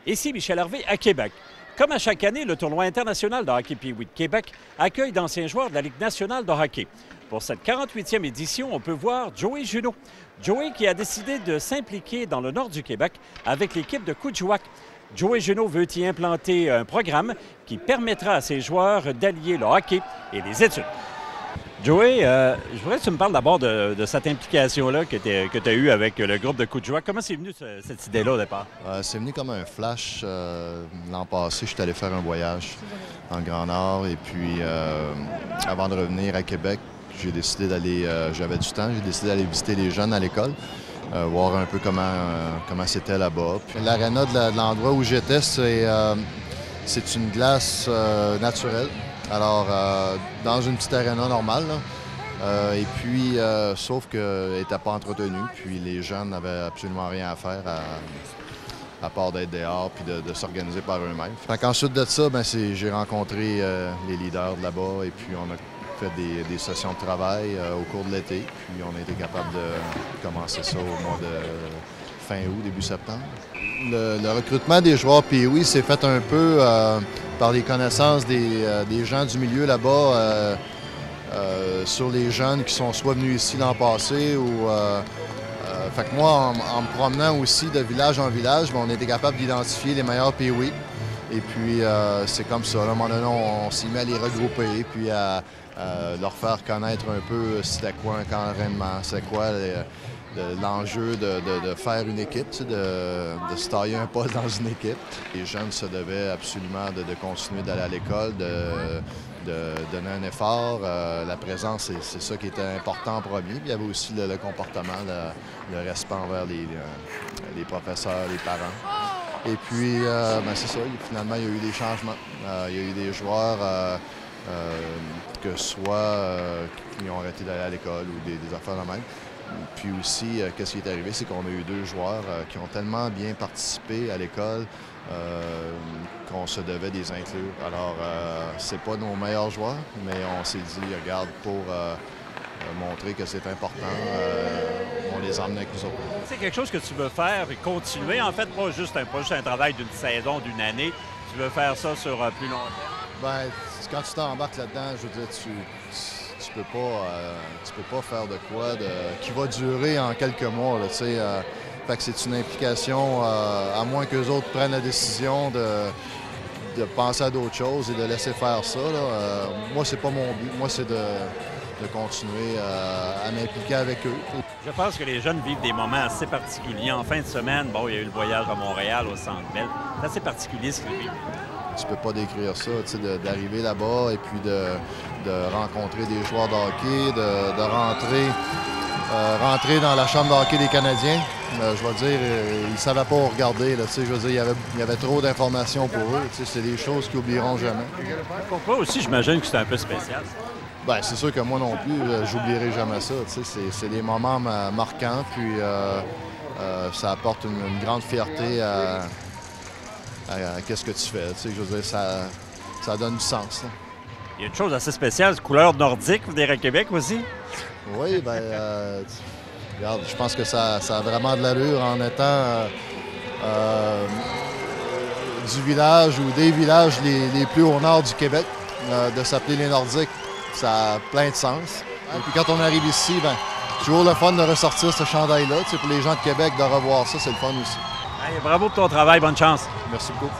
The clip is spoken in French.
Ici Michel Hervé à Québec. Comme à chaque année, le tournoi international de hockey Pee-Wee de Québec accueille d'anciens joueurs de la Ligue nationale de hockey. Pour cette 48e édition, on peut voir Joey Juneau. Joey qui a décidé de s'impliquer dans le nord du Québec avec l'équipe de Coudjouac. Joey Juneau veut y implanter un programme qui permettra à ses joueurs d'allier le hockey et les études. Joey, je voudrais que tu me parles d'abord de cette implication-là que tu as eue avec le groupe de Coudjouac. Comment c'est venu cette idée-là au départ? C'est venu comme un flash. L'an passé, je suis allé faire un voyage dans le Grand Nord et puis avant de revenir à Québec, j'ai décidé d'aller, j'avais du temps, j'ai décidé d'aller visiter les jeunes à l'école, voir un peu comment c'était là-bas. L'aréna de l'endroit où j'étais, c'est une glace naturelle. Alors, dans une petite aréna normale, là. Et puis, sauf qu'elle n'était pas entretenue, puis les jeunes n'avaient absolument rien à faire à part d'être dehors puis de s'organiser par eux-mêmes. Ensuite de ça, j'ai rencontré les leaders de là-bas et puis on a fait des sessions de travail au cours de l'été. Puis on a été capable de commencer ça au mois de fin août, début septembre. Le recrutement des joueurs Pee-Wee s'est fait un peu par les connaissances des gens du milieu là-bas sur les jeunes qui sont soit venus ici l'an passé ou... fait que moi, en me promenant aussi de village en village, on était capable d'identifier les meilleurs Pee-Wee. Et puis, c'est comme ça. À un moment donné, on s'y met à les regrouper, puis à leur faire connaître un peu c'était quoi un camp d'entraînement, c'est quoi l'enjeu de faire une équipe, tu sais, de se tailler un poste dans une équipe. Les jeunes se devaient absolument de continuer d'aller à l'école, de donner un effort. La présence, c'est ça qui était important en premier. Puis il y avait aussi le comportement, le respect envers les professeurs, les parents. Et puis, c'est ça, finalement, il y a eu des changements. Il y a eu des joueurs que soit qui ont arrêté d'aller à l'école ou des affaires de même. Puis aussi, qu'est-ce qui est arrivé, c'est qu'on a eu deux joueurs qui ont tellement bien participé à l'école qu'on se devait des inclure. Alors, c'est pas nos meilleurs joueurs, mais on s'est dit, regarde, pour montrer que c'est important, on les emmène avec nous autres. C'est quelque chose que tu veux faire et continuer, en fait, pas juste un travail d'une saison, d'une année. Tu veux faire ça sur plus long terme? Quand tu t'embarques là-dedans, je veux dire, tu peux pas faire de quoi qui va durer en quelques mois. Là, fait que c'est une implication, à moins qu'eux autres prennent la décision de penser à d'autres choses et de laisser faire ça. Là. Moi, c'est pas mon but. Moi, c'est de continuer à m'impliquer avec eux. Je pense que les jeunes vivent des moments assez particuliers. En fin de semaine, bon, il y a eu le voyage à Montréal, au Centre Bell. C'est assez particulier ce qu'ils vivent. Tu peux pas décrire ça, d'arriver là-bas et puis de rencontrer des joueurs de hockey, de rentrer dans la chambre de hockey des Canadiens. Je vais dire, ils ne savaient pas où regarder. Là, je veux dire, il y avait trop d'informations pour eux. C'est des choses qu'ils n'oublieront jamais. Pourquoi aussi, j'imagine que c'est un peu spécial. C'est sûr que moi non plus, j'oublierai jamais ça. C'est des moments marquants, puis ça apporte une grande fierté à qu'est-ce que tu fais. Je veux dire, ça donne du sens. Là. Il y a une chose assez spéciale, couleur nordique, vous direz à Québec aussi? Oui, regarde, je pense que ça a vraiment de l'allure en étant du village ou des villages les plus au nord du Québec, de s'appeler les Nordiques. Ça a plein de sens. Et puis quand on arrive ici, toujours le fun de ressortir ce chandail-là. Pour les gens de Québec, de revoir ça, c'est le fun aussi. Bravo pour ton travail, bonne chance. Merci beaucoup.